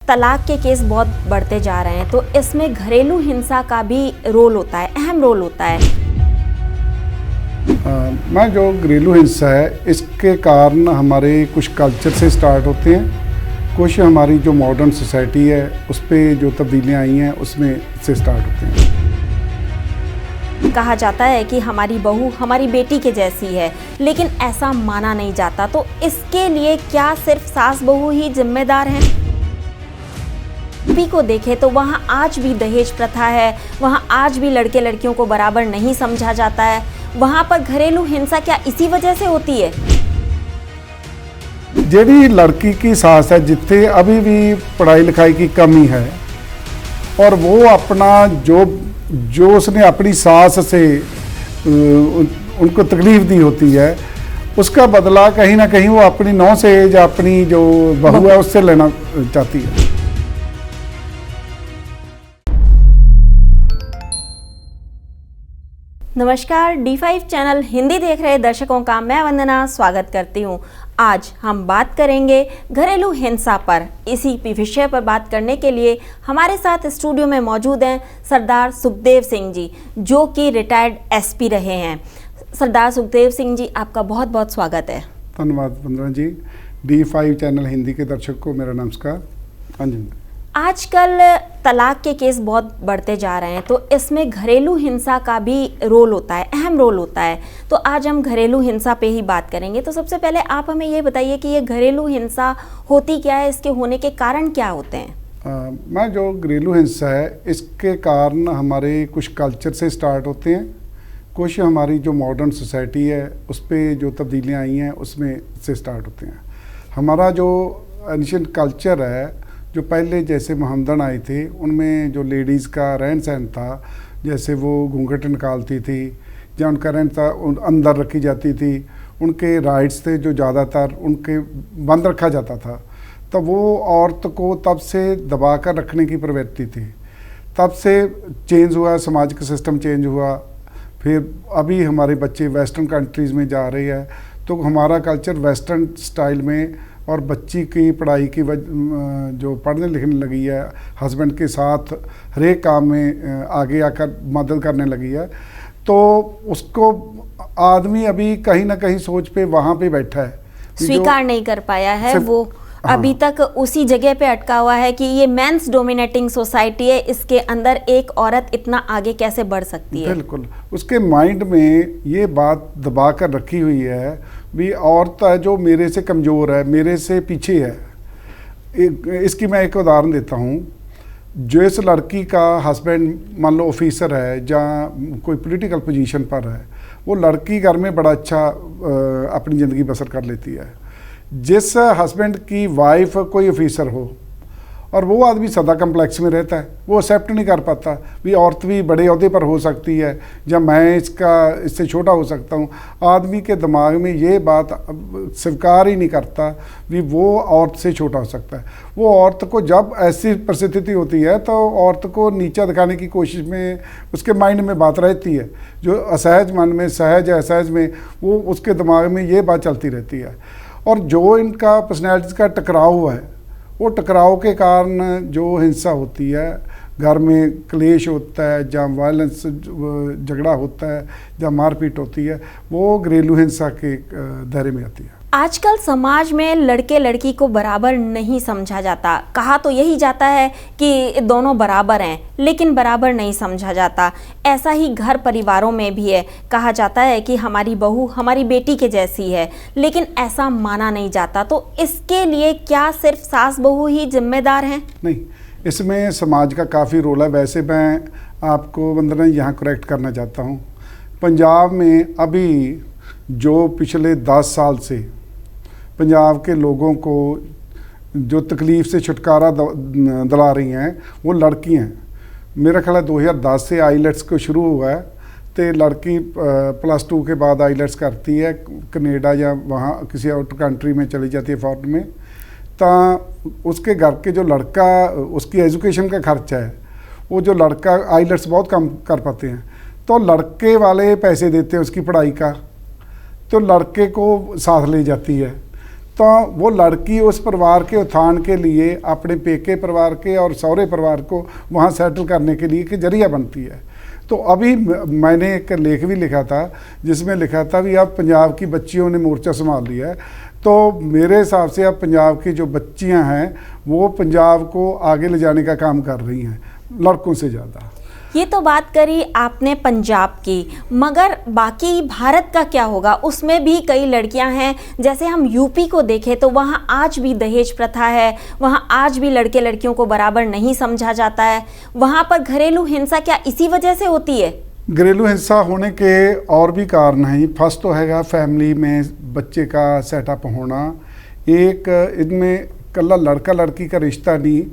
तलाक के केस बहुत बढ़ते जा रहे हैं, तो इसमें घरेलू हिंसा का भी रोल होता है, अहम रोल होता है। मैं जो घरेलू हिंसा है इसके कारण हमारे कुछ कल्चर से स्टार्ट होते हैं, कुछ हमारी जो मॉडर्न सोसाइटी है उस पर जो तब्दीलियाँ आई हैं उसमें से स्टार्ट होते हैं। कहा जाता है कि हमारी बहू हमारी बेटी के जैसी है, लेकिन ऐसा माना नहीं जाता। तो इसके लिए क्या सिर्फ सास बहू ही जिम्मेदार हैं? यूपी को देखें तो वहाँ आज भी दहेज प्रथा है, वहाँ आज भी लड़के लड़कियों को बराबर नहीं समझा जाता है। वहाँ पर घरेलू हिंसा क्या इसी वजह से होती है? जेडी लड़की की सास है जिथे अभी भी पढ़ाई लिखाई की कमी है और वो अपना जो उसने अपनी सास से उनको तकलीफ दी होती है उसका बदला कहीं ना कहीं वो अपनी नौं से या अपनी जो बहू है उससे लेना चाहती है। नमस्कार, D5 चैनल हिंदी देख रहे दर्शकों का मैं वंदना स्वागत करती हूं। आज हम बात करेंगे घरेलू हिंसा पर। इसी विषय पर बात करने के लिए हमारे साथ स्टूडियो में मौजूद हैं सरदार सुखदेव सिंह जी, जो कि रिटायर्ड SP रहे हैं। सरदार सुखदेव सिंह जी, आपका बहुत बहुत स्वागत है। धन्यवाद वंदना जी। D5 चैनल हिंदी के दर्शक को मेरा नमस्कार। हाँ जी। आजकल तलाक के केस बहुत बढ़ते जा रहे हैं, तो इसमें घरेलू हिंसा का भी रोल होता है, अहम रोल होता है। तो आज हम घरेलू हिंसा पे ही बात करेंगे। तो सबसे पहले आप हमें ये बताइए कि ये घरेलू हिंसा होती क्या है, इसके होने के कारण क्या होते हैं? मैं जो घरेलू हिंसा है इसके कारण हमारे कुछ कल्चर से स्टार्ट होते हैं, कुछ हमारी जो मॉडर्न सोसाइटी है उस पर जो तब्दीलियाँ आई हैं उसमें से स्टार्ट होते हैं। हमारा जो एंशिएंट कल्चर है, जो पहले जैसे मोहम्मदन आए थे उनमें जो लेडीज़ का रहन सहन था, जैसे वो घूंघट निकालती थी या उनका रहन था अंदर रखी जाती थी, उनके राइट्स थे जो ज़्यादातर उनके बंद रखा जाता था, तब वो औरत को तब से दबा कर रखने की प्रवृत्ति थी। तब से चेंज हुआ, समाज का सिस्टम चेंज हुआ। फिर अभी हमारे बच्चे वेस्टर्न कंट्रीज़ में जा रहे हैं तो हमारा कल्चर वेस्टर्न स्टाइल में, और बच्ची की पढ़ाई की जो पढ़ने लिखने लगी है, हस्बैंड के साथ हर एक काम में आगे आकर मदद करने लगी है, तो उसको आदमी अभी कहीं ना कहीं सोच पे वहाँ पे बैठा है, स्वीकार नहीं कर पाया है। वो अभी तक उसी जगह पे अटका हुआ है कि ये मेंस डोमिनेटिंग सोसाइटी है, इसके अंदर एक औरत इतना आगे कैसे बढ़ सकती है। बिल्कुल उसके माइंड में ये बात दबा कर रखी हुई है भी औरत है जो मेरे से कमज़ोर है, मेरे से पीछे है। इसकी मैं एक उदाहरण देता हूँ। जो इस लड़की का हस्बैंड मान लो ऑफिसर है या कोई पॉलिटिकल पोजीशन पर है, वो लड़की घर में बड़ा अच्छा अपनी ज़िंदगी बसर कर लेती है। जिस हस्बैंड की वाइफ कोई ऑफिसर हो और वो आदमी सदा कम्प्लेक्स में रहता है, वो एक्सेप्ट नहीं कर पाता भी औरत भी बड़े ओहदे पर हो सकती है या मैं इससे छोटा हो सकता हूँ। आदमी के दिमाग में ये बात स्वीकार ही नहीं करता भी वो औरत से छोटा हो सकता है। वो औरत को जब ऐसी परिस्थिति होती है तो औरत को नीचा दिखाने की कोशिश में उसके माइंड में बात रहती है, जो असहज मन में, सहज असहज में वो उसके दिमाग में ये बात चलती रहती है। और जो इनका पर्सनैलिटीज़ का टकराव हुआ है, वो टकराव के कारण जो हिंसा होती है, घर में क्लेश होता है या वायलेंस झगड़ा होता है या मारपीट होती है, वो घरेलू हिंसा के दायरे में आती है। आजकल समाज में लड़के लड़की को बराबर नहीं समझा जाता। कहा तो यही जाता है कि दोनों बराबर हैं, लेकिन बराबर नहीं समझा जाता। ऐसा ही घर परिवारों में भी है। कहा जाता है कि हमारी बहू हमारी बेटी के जैसी है, लेकिन ऐसा माना नहीं जाता। तो इसके लिए क्या सिर्फ सास बहू ही जिम्मेदार हैं? नहीं, इसमें समाज का काफ़ी रोल है। वैसे मैं आपको वंदना यहाँ करेक्ट करना चाहता हूँ। पंजाब में अभी जो पिछले 10 साल से पंजाब के लोगों को जो तकलीफ़ से छुटकारा दिला रही हैं वो लड़की हैं। मेरा ख्याल है 2010 से आईलेट्स को शुरू हुआ है, तो लड़की +2 के बाद आईलेट्स करती है, कनेडा या वहाँ किसी आउट कंट्री में चली जाती है फॉरेन में, तो उसके घर के जो लड़का उसकी एजुकेशन का खर्चा है, वो जो लड़का आईलेट्स बहुत कम कर पाते हैं, तो लड़के वाले पैसे देते हैं उसकी पढ़ाई का, तो लड़के को साथ ले जाती है। तो वो लड़की उस परिवार के उत्थान के लिए अपने पेके परिवार के और सौरे परिवार को वहाँ सेटल करने के लिए कि जरिया बनती है। तो अभी मैंने एक लेख भी लिखा था जिसमें लिखा था भी अब पंजाब की बच्चियों ने मोर्चा संभाल लिया है। तो मेरे हिसाब से अब पंजाब की जो बच्चियां हैं वो पंजाब को आगे ले जाने का काम कर रही हैं लड़कों से ज़्यादा। ये तो बात करी आपने पंजाब की, मगर बाकी भारत का क्या होगा? उसमें भी कई लड़कियां हैं, जैसे हम यूपी को देखें तो वहाँ आज भी दहेज प्रथा है, वहाँ आज भी लड़के लड़कियों को बराबर नहीं समझा जाता है। वहाँ पर घरेलू हिंसा क्या इसी वजह से होती है? घरेलू हिंसा होने के और भी कारण हैं। फर्स्ट तो हैगा फैमिली में बच्चे का सेटअप होना। एक इनमें कल्ला लड़का लड़की का रिश्ता नहीं,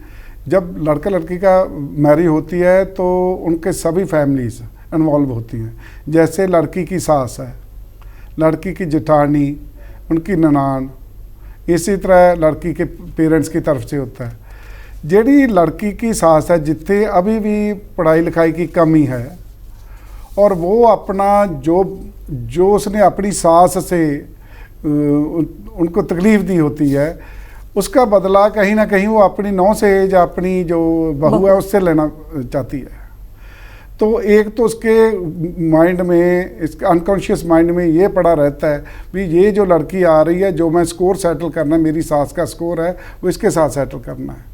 जब लड़का लड़की का मैरिज होती है तो उनके सभी फैमिलीज इन्वॉल्व होती हैं। जैसे लड़की की सास है, लड़की की जेठानी, उनकी ननान, इसी तरह लड़की के पेरेंट्स की तरफ से होता है। जेड़ी लड़की की सास है जिथे अभी भी पढ़ाई लिखाई की कमी है और वो अपना जो उसने अपनी सास से उनको तकलीफ़ दी होती है उसका बदला कहीं ना कहीं वो अपनी नौ से या अपनी जो बहू है उससे लेना चाहती है। तो एक तो उसके माइंड में, इसके अनकॉन्शियस माइंड में ये पड़ा रहता है भी ये जो लड़की आ रही है जो मैं स्कोर सेटल करना है, मेरी सास का स्कोर है वो इसके साथ सेटल करना है।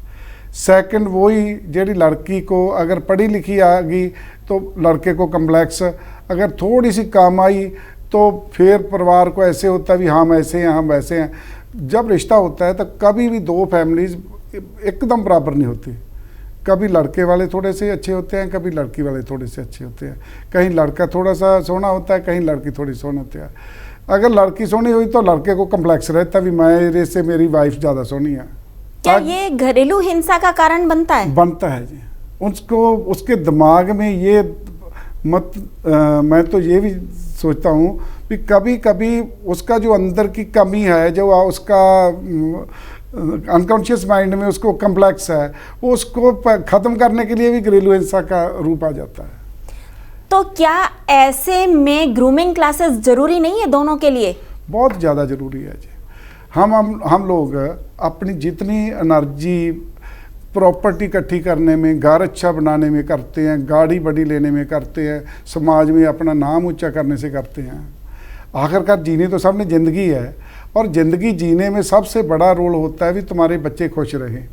सेकंड वही जेडी लड़की को अगर पढ़ी लिखी आ गई तो लड़के को कम्प्लेक्स, अगर थोड़ी सी काम आई तो फिर परिवार को ऐसे होता है भी हम ऐसे हैं हम वैसे हैं। जब रिश्ता होता है तो कभी भी दो फैमिलीज एकदम बराबर नहीं होती। कभी लड़के वाले थोड़े से अच्छे होते हैं, कभी लड़की वाले थोड़े से अच्छे होते हैं। कहीं लड़का थोड़ा सा सोना होता है, कहीं लड़की थोड़ी सोना होती है। अगर लड़की सोनी हुई तो लड़के को कम्प्लेक्स रहता है भी मेरे से मेरी वाइफ ज़्यादा सोनी है। क्या ये घरेलू हिंसा का कारण बनता है? बनता है जी। उसको उसके दिमाग में ये मैं तो ये भी सोचता हूँ कि कभी कभी उसका जो अंदर की कमी है, जो उसका अनकॉन्शियस माइंड में उसको कम्प्लेक्स है, वो उसको ख़त्म करने के लिए भी घरेलू हिंसा का रूप आ जाता है। तो क्या ऐसे में ग्रूमिंग क्लासेस ज़रूरी नहीं है दोनों के लिए? बहुत ज़्यादा ज़रूरी है जी। हम लोग अपनी जितनी एनर्जी प्रॉपर्टी इकट्ठी करने में, घर अच्छा बनाने में करते हैं, गाड़ी बड़ी लेने में करते हैं, समाज में अपना नाम ऊंचा करने से करते हैं। आखिरकार जीने तो सबने ज़िंदगी है और ज़िंदगी जीने में सबसे बड़ा रोल होता है भी तुम्हारे बच्चे खुश रहें।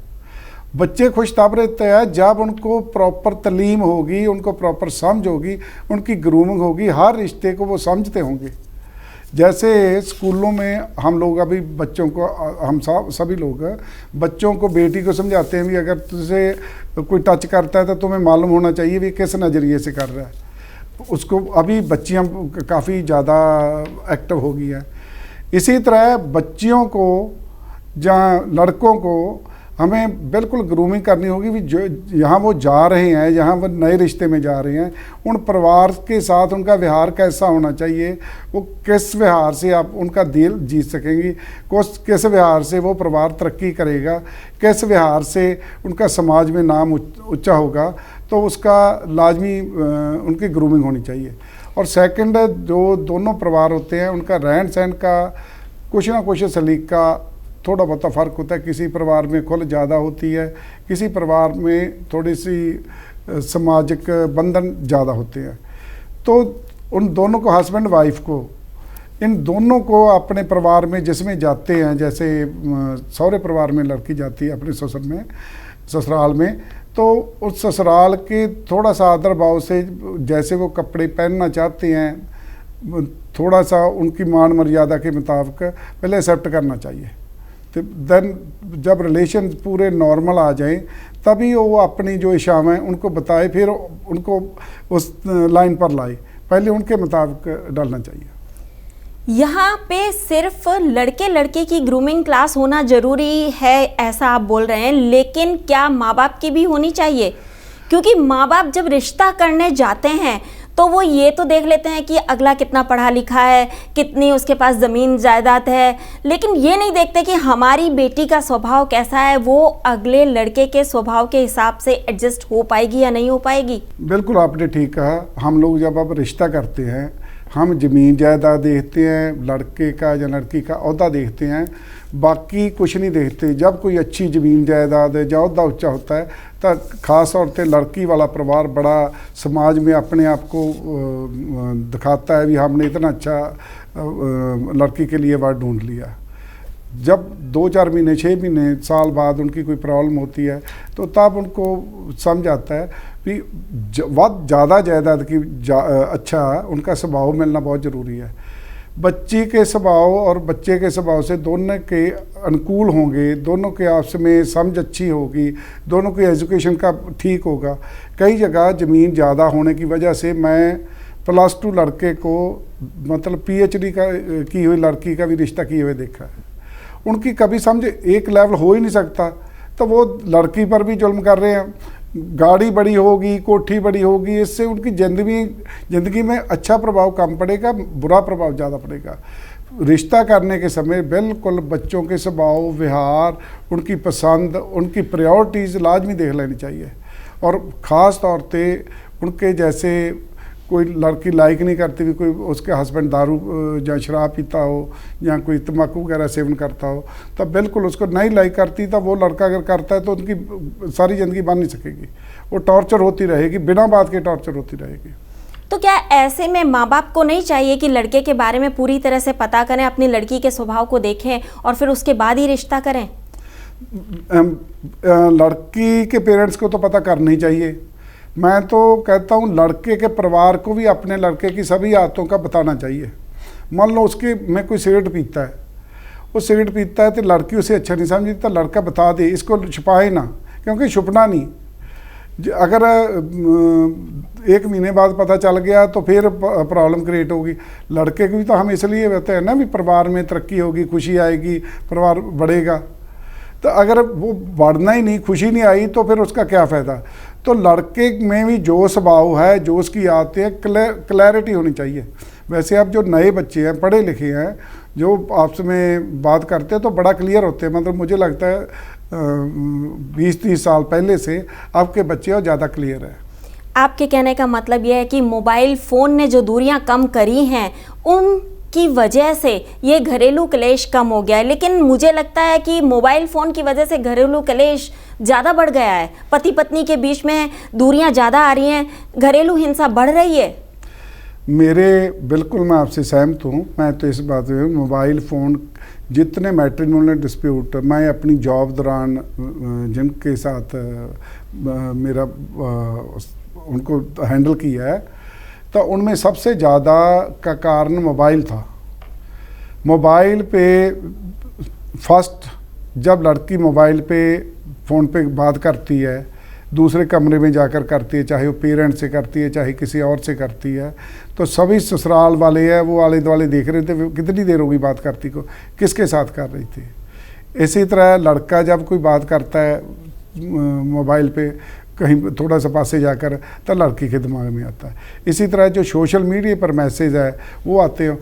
बच्चे खुश तब रहते हैं जब उनको प्रॉपर तालीम होगी, उनको प्रॉपर समझ होगी, उनकी ग्रूमिंग होगी, हर रिश्ते को वो समझते होंगे। जैसे स्कूलों में हम लोग अभी बच्चों को, हम सभी लोग बच्चों को, बेटी को समझाते हैं भी अगर तुझे कोई टच करता है तो तुम्हें मालूम होना चाहिए भी किस नज़रिए से कर रहा है उसको। अभी बच्चियां काफ़ी ज़्यादा एक्टिव हो गई हैं। इसी तरह बच्चियों को जहाँ लड़कों को हमें बिल्कुल ग्रूमिंग करनी होगी भी जो यहाँ वो जा रहे हैं, जहाँ वो नए रिश्ते में जा रहे हैं, उन परिवार के साथ उनका व्यवहार कैसा होना चाहिए, वो किस व्यवहार से आप उनका दिल जीत सकेंगी, किस व्यवहार से वो परिवार तरक्की करेगा, किस व्यवहार से उनका समाज में नाम ऊंचा होगा, तो उसका लाजमी उनकी ग्रूमिंग होनी चाहिए। और सेकंड, जो दोनों परिवार होते हैं उनका रहन सहन का कुछ ना कुछ सलीका थोड़ा बहुत फ़र्क होता है। किसी परिवार में खुल ज़्यादा होती है, किसी परिवार में थोड़ी सी सामाजिक बंधन ज़्यादा होते हैं। तो उन दोनों को, हस्बैंड वाइफ को, इन दोनों को अपने परिवार में जिसमें जाते हैं, जैसे सौरे परिवार में लड़की जाती है अपने ससुराल में, तो उस ससुराल के थोड़ा सा आदर भाव से जैसे वो कपड़े पहनना चाहते हैं, थोड़ा सा उनकी मान मर्यादा के मुताबिक पहले एक्सेप्ट करना चाहिए। तो देन जब रिलेशन पूरे नॉर्मल आ जाएं तभी वो अपनी जो इच्छाएं उनको बताए, फिर उनको उस लाइन पर लाए, पहले उनके मुताबिक डालना चाहिए। यहाँ पे सिर्फ लड़के लड़के की ग्रूमिंग क्लास होना ज़रूरी है ऐसा आप बोल रहे हैं, लेकिन क्या माँ बाप की भी होनी चाहिए? क्योंकि माँ बाप जब रिश्ता करने जाते हैं तो वो ये तो देख लेते हैं कि अगला कितना पढ़ा लिखा है, कितनी उसके पास ज़मीन जायदाद है, लेकिन ये नहीं देखते कि हमारी बेटी का स्वभाव कैसा है, वो अगले लड़के के स्वभाव के हिसाब से एडजस्ट हो पाएगी या नहीं हो पाएगी। बिल्कुल आपने ठीक कहा। हम लोग जब अब रिश्ता करते हैं हम ज़मीन जायदाद देखते हैं, लड़के का या लड़की का ओहदा देखते हैं, बाकी कुछ नहीं देखते। जब कोई अच्छी ज़मीन जायदाद है या ओहदा उच्चा होता है तो खास तौर पर लड़की वाला परिवार बड़ा समाज में अपने आप को दिखाता है भी हमने इतना अच्छा लड़की के लिए बात ढूंढ लिया। जब 2-4 महीने 6 महीने साल बाद उनकी कोई प्रॉब्लम होती है तो तब उनको समझ आता है कि ज़्यादा जायदाद की अच्छा उनका स्वभाव मिलना बहुत ज़रूरी है। बच्ची के स्वभाव और बच्चे के स्वभाव से दोनों के अनुकूल होंगे, दोनों के आपस में समझ अच्छी होगी, दोनों की एजुकेशन का ठीक होगा। कई जगह ज़मीन ज़्यादा होने की वजह से मैं +2 लड़के को मतलब PhD की हुई लड़की का भी रिश्ता किए हुए देखा है। उनकी कभी समझ एक लेवल हो ही नहीं सकता, तो वो लड़की पर भी जुल्म कर रहे हैं। गाड़ी बड़ी होगी, कोठी बड़ी होगी, इससे उनकी ज़िंदगी में अच्छा प्रभाव कम पड़ेगा, बुरा प्रभाव ज़्यादा पड़ेगा। रिश्ता करने के समय बिल्कुल बच्चों के स्वभाव, व्यवहार, उनकी पसंद, उनकी प्रायोरिटीज़ लाजमी देख लेनी चाहिए। और ख़ास तौर पे उनके जैसे कोई लड़की लाइक नहीं करती भी कोई उसके हस्बैंड दारू या शराब पीता हो या कोई तम्बाकू वगैरह सेवन करता हो, तब बिल्कुल उसको नहीं लाइक करती। तब वो लड़का अगर करता है तो उनकी सारी ज़िंदगी बन नहीं सकेगी, वो टॉर्चर होती रहेगी, बिना बात के टॉर्चर होती रहेगी। तो क्या ऐसे में माँ बाप को नहीं चाहिए कि लड़के के बारे में पूरी तरह से पता करें, अपनी लड़की के स्वभाव को देखें और फिर उसके बाद ही रिश्ता करें? लड़की के पेरेंट्स को तो पता करना ही चाहिए। मैं तो कहता हूँ लड़के के परिवार को भी अपने लड़के की सभी आदतों का बताना चाहिए। मान लो उसके में कोई सिगरेट पीता है, वो सिगरेट पीता है तो लड़की उसे अच्छा नहीं समझती, तो लड़का बता दे, इसको छुपाए ना, क्योंकि छुपना नहीं। अगर 1 महीने बाद पता चल गया तो फिर प्रॉब्लम क्रिएट होगी। लड़के को भी तो हम इसलिए कहते हैं ना भी परिवार में तरक्की होगी, खुशी आएगी, परिवार बढ़ेगा। तो अगर वो बढ़ना ही नहीं, खुशी नहीं आई, तो फिर उसका क्या फ़ायदा। तो लड़के में भी जो स्वभाव है, जो उसकी आदतें हैं, क्लैरिटी होनी चाहिए। वैसे अब जो नए बच्चे हैं, पढ़े लिखे हैं, जो आपस में बात करते हैं तो बड़ा क्लियर होते हैं। मतलब मुझे लगता है 20-30 साल पहले से अब के बच्चे और ज़्यादा क्लियर है। आपके कहने का मतलब यह है कि मोबाइल फ़ोन ने जो दूरियां कम करी हैं उनकी वजह से ये घरेलू क्लेश कम हो गया है, लेकिन मुझे लगता है कि मोबाइल फ़ोन की वजह से घरेलू क्लेश ज़्यादा बढ़ गया है। पति पत्नी के बीच में दूरियां ज़्यादा आ रही हैं, घरेलू हिंसा बढ़ रही है। बिल्कुल मैं आपसे सहमत हूँ। मैं तो इस बात में मोबाइल फ़ोन जितने मैट्रिमोनियल डिस्प्यूट मैं अपनी जॉब दौरान जिनके साथ मेरा उनको हैंडल किया है, तो उनमें सबसे ज़्यादा का कारण मोबाइल था। मोबाइल पे फर्स्ट जब लड़की मोबाइल पे फ़ोन पे बात करती है, दूसरे कमरे में जाकर करती है, चाहे वो पेरेंट से करती है चाहे किसी और से करती है, तो सभी ससुराल वाले हैं वो आले दुआले देख रहे थे कितनी देर होगी बात करती को, किसके साथ कर रही थी। इसी तरह लड़का जब कोई बात करता है मोबाइल पे कहीं थोड़ा सा पासे जाकर, तो लड़की के दिमाग में आता है। इसी तरह जो सोशल मीडिया पर मैसेज है वो आते हो।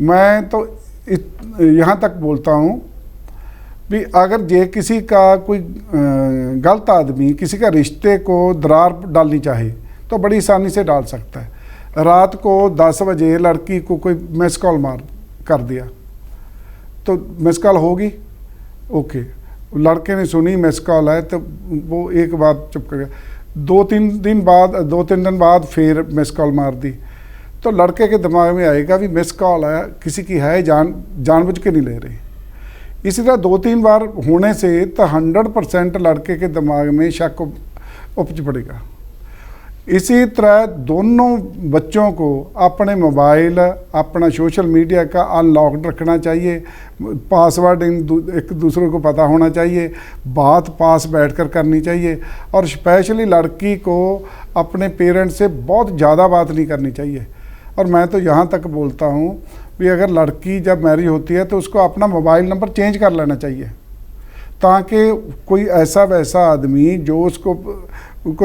मैं तो यहाँ तक बोलता हूँ भी अगर जे किसी का कोई गलत आदमी किसी का रिश्ते को दरार डालनी चाहे तो बड़ी आसानी से डाल सकता है। रात को 10 बजे लड़की को कोई मिस कॉल मार कर दिया तो मिस कॉल होगी, ओके, लड़के ने सुनी मिस कॉल है तो वो एक बार चुप कर गया। 2-3 दिन बाद फिर मिस कॉल मार दी तो लड़के के दिमाग में आएगा भी मिस कॉल है, किसी की है, जानबूझ के नहीं ले रही। इसी तरह 2-3 बार होने से तो 100% लड़के के दिमाग में शक उपज पड़ेगा। इसी तरह दोनों बच्चों को अपने मोबाइल, अपना सोशल मीडिया का अनलॉक्ड रखना चाहिए, पासवर्ड एक दूसरे को पता होना चाहिए, बात पास बैठकर करनी चाहिए, और स्पेशली लड़की को अपने पेरेंट्स से बहुत ज़्यादा बात नहीं करनी चाहिए। और मैं तो यहाँ तक बोलता हूँ भी अगर लड़की जब मैरिज होती है तो उसको अपना मोबाइल नंबर चेंज कर लेना चाहिए ताकि कोई ऐसा वैसा आदमी जो उसको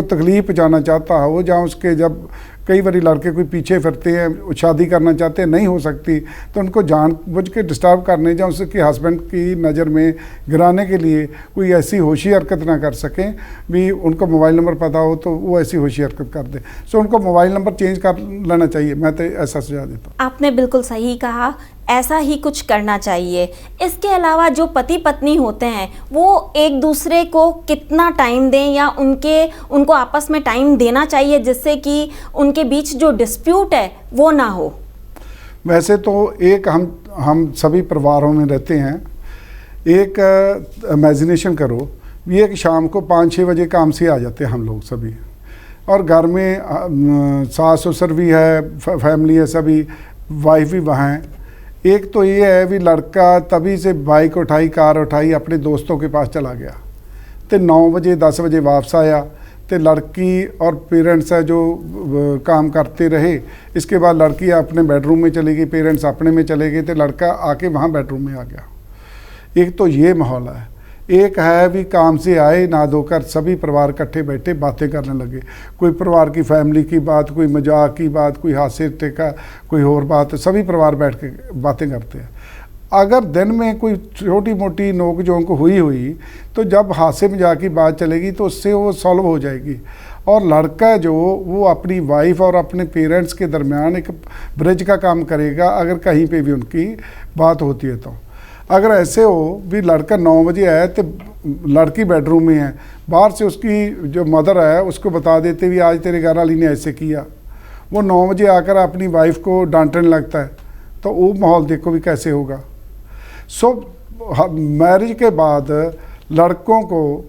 तकलीफ पहुँचाना चाहता हो, जहाँ उसके जब कई बार लड़के कोई पीछे फिरते हैं, शादी करना चाहते हैं, नहीं हो सकती, तो उनको जानबूझ के डिस्टर्ब करने या उसके हस्बैंड की नज़र में गिराने के लिए कोई ऐसी होशी हरकत ना कर सकें भी उनको मोबाइल नंबर पता हो तो वो ऐसी होशी हरकत कर दें। सो उनको मोबाइल नंबर चेंज कर लेना चाहिए, मैं तो ऐसा सुझाव देता हूँ। आपने बिल्कुल सही कहा, ऐसा ही कुछ करना चाहिए। इसके अलावा जो पति पत्नी होते हैं वो एक दूसरे को कितना टाइम दें या उनको आपस में टाइम देना चाहिए जिससे कि उनके बीच जो डिस्प्यूट है वो ना हो? वैसे तो एक हम सभी परिवारों में रहते हैं, एक इमेजिनेशन करो, ये कि शाम को 5-6 बजे काम से आ जाते हैं हम लोग सभी, और घर में सास ससुर भी है, फैमिली है, सभी वाइफ भी वहाँ हैं। एक तो ये है भी लड़का तभी से बाइक उठाई, कार उठाई, अपने दोस्तों के पास चला गया, तो 9 बजे 10 बजे वापस आया, तो लड़की और पेरेंट्स है जो काम करते रहे। इसके बाद लड़की अपने बेडरूम में चली गई, पेरेंट्स अपने में चले गए, तो लड़का आके वहाँ बेडरूम में आ गया। एक तो ये माहौल है। एक है भी काम से आए, नहा धोकर सभी परिवार इकट्ठे बैठे बातें करने लगे, कोई परिवार की फैमिली की बात, कोई मजाक की बात, कोई हास्य टेका, कोई और बात, सभी परिवार बैठ के बातें करते हैं। अगर दिन में कोई छोटी मोटी नोक झोंक हुई तो जब हास्य मजाक की बात चलेगी तो उससे वो सॉल्व हो जाएगी, और लड़का जो वो अपनी वाइफ और अपने पेरेंट्स के दरमियान एक ब्रिज का काम करेगा अगर कहीं पे भी उनकी बात होती है। तो अगर ऐसे हो भी लड़का 9 बजे आया तो लड़की बेडरूम में है, बाहर से उसकी जो मदर है उसको बता देते भी आज तेरे घर वाली ने ऐसे किया, वो 9 बजे आकर अपनी वाइफ को डांटने लगता है, तो वो माहौल देखो भी कैसे होगा। सो मैरिज के बाद लड़कों को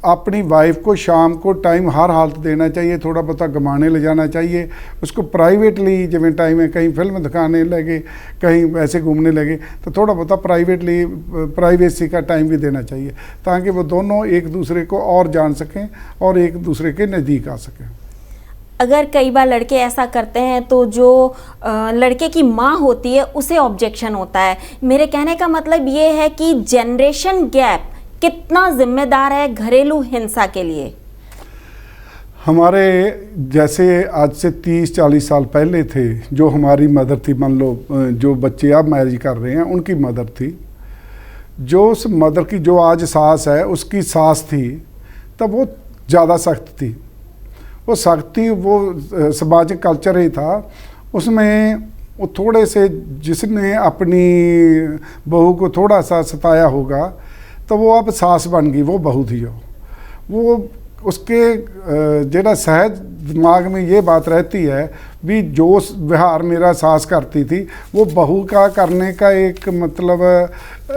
अपनी वाइफ को शाम को टाइम हर हालत देना चाहिए, थोड़ा बहुत घुमाने ले जाना चाहिए उसको प्राइवेटली, जिमें टाइम है कहीं फिल्म दिखाने लगे, कहीं ऐसे घूमने लगे, तो थोड़ा बहुत प्राइवेटली प्राइवेसी का टाइम भी देना चाहिए ताकि वो दोनों एक दूसरे को और जान सकें और एक दूसरे के नज़दीक आ सकें। अगर कई बार लड़के ऐसा करते हैं तो जो लड़के की माँ होती है उसे ऑब्जेक्शन होता है। मेरे कहने का मतलब ये है कि जनरेशन गैप कितना जिम्मेदार है घरेलू हिंसा के लिए? हमारे जैसे आज से 30-40 साल पहले थे, जो हमारी मदर थी, मान लो जो बच्चे अब मैरिज कर रहे हैं उनकी मदर थी, जो उस मदर की जो आज सास है उसकी सास थी, तब वो ज़्यादा सख्त थी। वो सख्ती वो सामाजिक कल्चर ही था, उसमें वो थोड़े से जिसने अपनी बहू को थोड़ा सा सताया होगा तो वो अब सास बन गई, वो बहू थी। वो उसके जेड़ा सहज दिमाग में ये बात रहती है भी जो व्यवहार मेरा सास करती थी वो बहू का करने का एक मतलब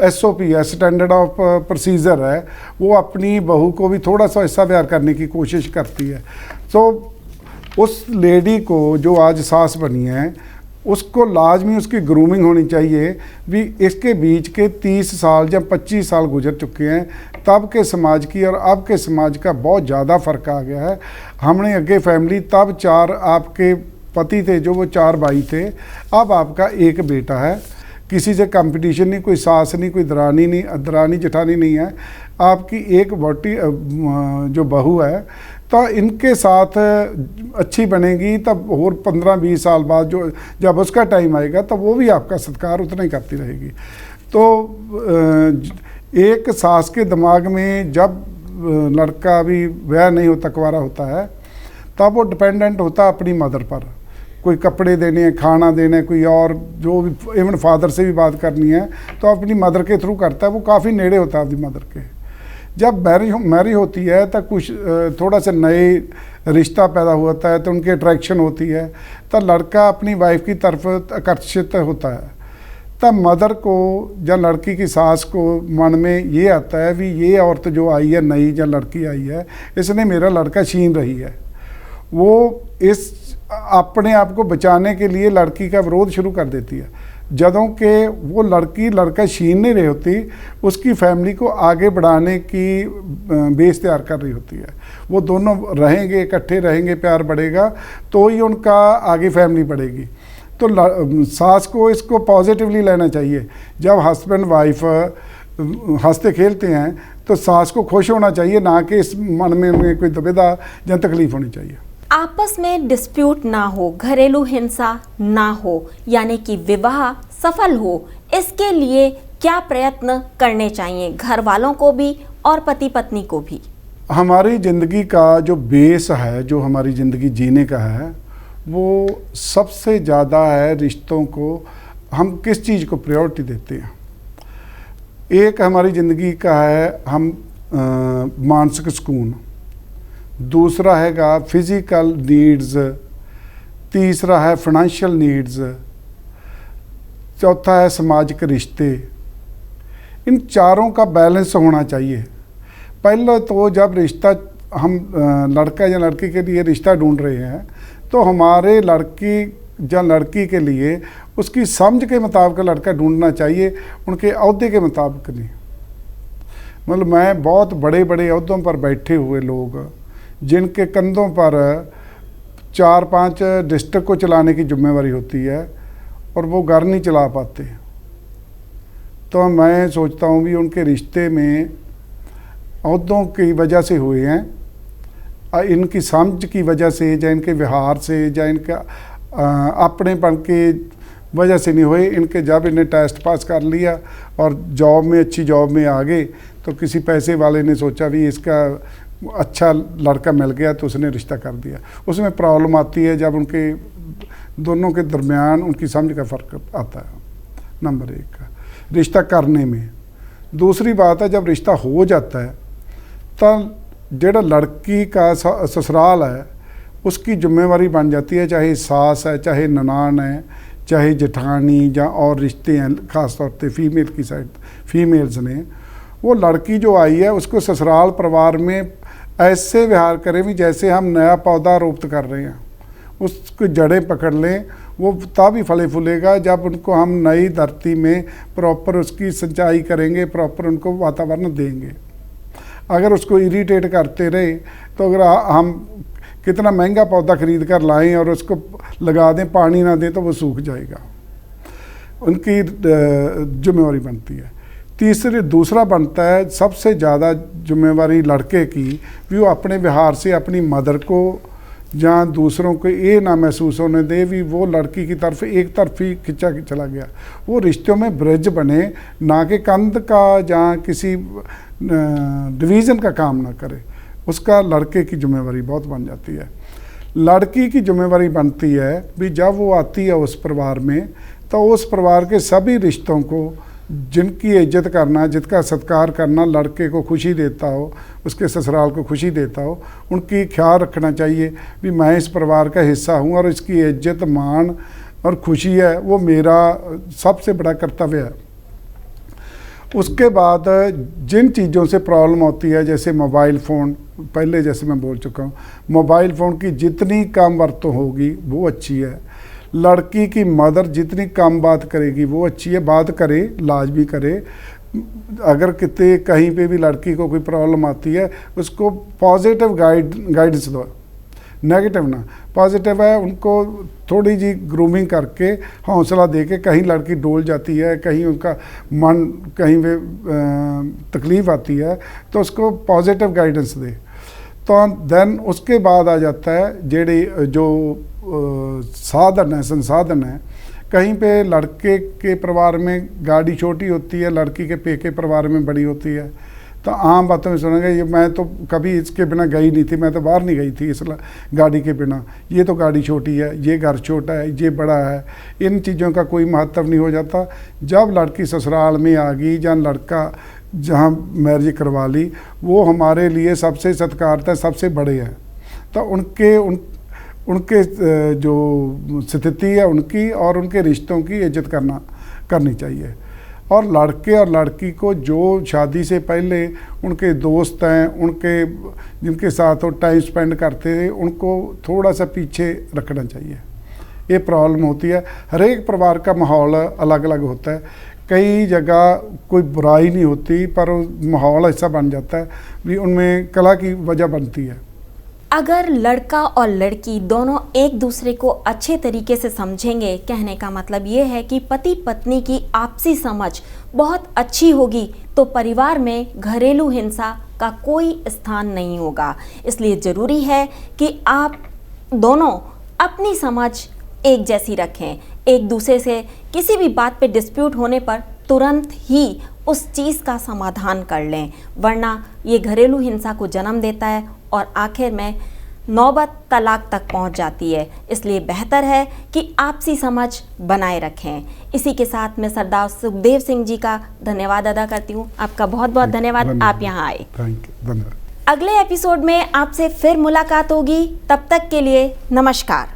SOP है, स्टैंडर्ड ऑफ प्रोसीजर है, वो अपनी बहू को भी थोड़ा सा ऐसा व्यवहार करने की कोशिश करती है। तो उस लेडी को जो आज सास बनी है उसको लाजमी उसकी ग्रूमिंग होनी चाहिए भी। इसके बीच के 30 साल या 25 साल गुजर चुके हैं, तब के समाज की और अब के समाज का बहुत ज़्यादा फ़र्क आ गया है। हमने आगे फैमिली तब 4 आपके पति थे जो वो 4 भाई थे, अब आपका एक बेटा है, किसी से कंपटीशन नहीं, कोई सास नहीं, कोई दरानी जेठानी नहीं है, आपकी एक वोटी जो बहू है, तो इनके साथ अच्छी बनेगी तब और 15-20 साल बाद जो जब उसका टाइम आएगा तब वो भी आपका सत्कार उतना ही करती रहेगी। तो एक सास के दिमाग में जब लड़का भी वह नहीं होता, कुंवारा होता है, तब वो डिपेंडेंट होता अपनी मदर पर, कोई कपड़े देने हैं, खाना देने, कोई और जो भी इवन फादर से भी बात करनी है तो अपनी मदर के थ्रू करता है, वो काफ़ी नेड़े होता है अपनी मदर के। जब मैरिज होती है तो कुछ थोड़ा सा नए रिश्ता पैदा होता है तो उनकी अट्रैक्शन होती है, तो लड़का अपनी वाइफ की तरफ आकर्षित होता है, तब मदर को या लड़की की सास को मन में ये आता है भी ये औरत जो आई है नई या लड़की आई है, इसने मेरा लड़का छीन रही है। वो इस अपने आप को बचाने के लिए लड़की का विरोध शुरू कर देती है, जदों के वो लड़का छीन नहीं रही होती, उसकी फैमिली को आगे बढ़ाने की बेस तैयार कर रही होती है। वो दोनों रहेंगे, इकट्ठे रहेंगे, प्यार बढ़ेगा तो ही उनका आगे फैमिली बढ़ेगी। तो सास को इसको पॉजिटिवली लेना चाहिए। जब हस्बैंड वाइफ हंसते खेलते हैं तो सास को खुश होना चाहिए, ना कि इस मन में कोई दुविधा या तकलीफ होनी चाहिए। आपस में डिस्प्यूट ना हो, घरेलू हिंसा ना हो, यानी कि विवाह सफल हो, इसके लिए क्या प्रयत्न करने चाहिए घर वालों को भी और पति पत्नी को भी? हमारी ज़िंदगी का जो बेस है, जो हमारी ज़िंदगी जीने का है, वो सबसे ज़्यादा है रिश्तों को हम किस चीज़ को प्रायोरिटी देते हैं। एक हमारी ज़िंदगी का है हम मानसिक सुकून, दूसरा हैगा फिज़िकल नीड्स, तीसरा है फाइनेंशियल नीड्स, चौथा है सामाजिक रिश्ते। इन चारों का बैलेंस होना चाहिए। पहले तो जब रिश्ता हम लड़का या लड़की के लिए रिश्ता ढूंढ रहे हैं तो हमारे लड़की या लड़की के लिए उसकी समझ के मुताबिक लड़का ढूंढना चाहिए, उनके ओहदे के मुताबिक नहीं। मतलब मैं बहुत बड़े बड़े ओहदों पर बैठे हुए लोग जिनके कंधों पर 4-5 डिस्ट्रिक्ट को चलाने की जिम्मेवारी होती है और वो घर नहीं चला पाते, तो मैं सोचता हूँ भी उनके रिश्ते में ओहदों की वजह से हुए हैं, इनकी समझ की वजह से या इनके व्यवहार से या इनका अपनेपन के वजह से नहीं हुए। इनके जब इन्हें टेस्ट पास कर लिया और जॉब में, अच्छी जॉब में आ गए, तो किसी पैसे वाले ने सोचा भी इसका अच्छा लड़का मिल गया तो उसने रिश्ता कर दिया। उसमें प्रॉब्लम आती है जब उनके दोनों के दरमियान उनकी समझ का फ़र्क आता है, नंबर 1 रिश्ता करने में। दूसरी बात है जब रिश्ता हो जाता है तब जेड़ा लड़की का ससुराल है उसकी जिम्मेवारी बन जाती है, चाहे सास है, चाहे ननान है, चाहे जेठानी या और रिश्ते हैं, ख़ास तौर पे फीमेल की साइड फीमेल्स ने, वो लड़की जो आई है उसको ससुराल परिवार में ऐसे व्यवहार करें भी जैसे हम नया पौधा रोपित कर रहे हैं। उसको जड़ें पकड़ लें, वो तब ही फले फूलेगा जब उनको हम नई धरती में प्रॉपर उसकी सिंचाई करेंगे, प्रॉपर उनको वातावरण देंगे। अगर उसको इरिटेट करते रहे तो अगर हम कितना महंगा पौधा खरीद कर लाएं और उसको लगा दें, पानी ना दें तो वो सूख जाएगा। उनकी जिम्मेवारी बनती है। दूसरा बनता है सबसे ज़्यादा जिम्मेवारी लड़के की, भी वो अपने व्यवहार से अपनी मदर को या दूसरों को ये ना महसूस होने दे भी वो लड़की की तरफ एक तरफी खिंचा चला गया। वो रिश्तों में ब्रिज बने, ना कि कंध का या किसी डिवीज़न का काम ना करे। उसका लड़के की जिम्मेवारी बहुत बन जाती है। लड़की की जिम्मेवारी बनती है भी जब वो आती है उस परिवार में, तो उस परिवार के सभी रिश्तों को जिनकी इज्जत करना, जिनका सत्कार करना लड़के को खुशी देता हो, उसके ससुराल को खुशी देता हो, उनकी ख्याल रखना चाहिए भी मैं इस परिवार का हिस्सा हूँ और इसकी इज्जत, मान और खुशी है वो मेरा सबसे बड़ा कर्तव्य है। उसके बाद जिन चीज़ों से प्रॉब्लम होती है, जैसे मोबाइल फ़ोन, पहले जैसे मैं बोल चुका हूँ, मोबाइल फ़ोन की जितनी कम वरतों होगी वो अच्छी है। लड़की की मदर जितनी कम बात करेगी वो अच्छी है। बात करे, लाज भी करे। अगर कितने कहीं पे भी लड़की को कोई प्रॉब्लम आती है उसको पॉजिटिव गाइडेंस दो, नेगेटिव ना। पॉजिटिव है, उनको थोड़ी जी ग्रूमिंग करके हौसला दे के, कहीं लड़की डोल जाती है, कहीं उनका मन कहीं वे तकलीफ़ आती है तो उसको पॉजिटिव गाइडेंस दे। तो देन उसके बाद आ जाता है जेड़ी जो साधन है, संसाधन है। कहीं पे लड़के के परिवार में गाड़ी छोटी होती है, लड़की के पेके परिवार में बड़ी होती है। तो आम बातों में सुनेंगे ये मैं तो कभी इसके बिना गई नहीं थी, मैं तो बाहर नहीं गई थी इस गाड़ी के बिना, ये तो गाड़ी छोटी है, ये घर छोटा है, ये बड़ा है। इन चीज़ों का कोई महत्व नहीं हो जाता। जब लड़की ससुराल में आ गई या लड़का जहाँ मैरिज करवा ली, वो हमारे लिए सबसे सत्कारता, सबसे बड़े हैं। तो उनके जो स्थिति है उनकी और उनके रिश्तों की इज्जत करनी चाहिए। और लड़के और लड़की को जो शादी से पहले उनके दोस्त हैं, उनके जिनके साथ वो टाइम स्पेंड करते थे, उनको थोड़ा सा पीछे रखना चाहिए। ये प्रॉब्लम होती है। हर एक परिवार का माहौल अलग अलग होता है। कई जगह कोई बुराई नहीं होती पर माहौल ऐसा बन जाता है भी उनमें कला की वजह बनती है। अगर लड़का और लड़की दोनों एक दूसरे को अच्छे तरीके से समझेंगे, कहने का मतलब ये है कि पति पत्नी की आपसी समझ बहुत अच्छी होगी तो परिवार में घरेलू हिंसा का कोई स्थान नहीं होगा। इसलिए ज़रूरी है कि आप दोनों अपनी समझ एक जैसी रखें, एक दूसरे से किसी भी बात पे डिस्प्यूट होने पर तुरंत ही उस चीज़ का समाधान कर लें, वरना ये घरेलू हिंसा को जन्म देता है और आखिर में नौबत तलाक तक पहुंच जाती है। इसलिए बेहतर है कि आपसी समझ बनाए रखें। इसी के साथ मैं सरदार सुखदेव सिंह जी का धन्यवाद अदा करती हूँ। आपका बहुत बहुत धन्यवाद, आप यहाँ आए। थैंक यू, धन्यवाद। अगले एपिसोड में आपसे फिर मुलाकात होगी, तब तक के लिए नमस्कार।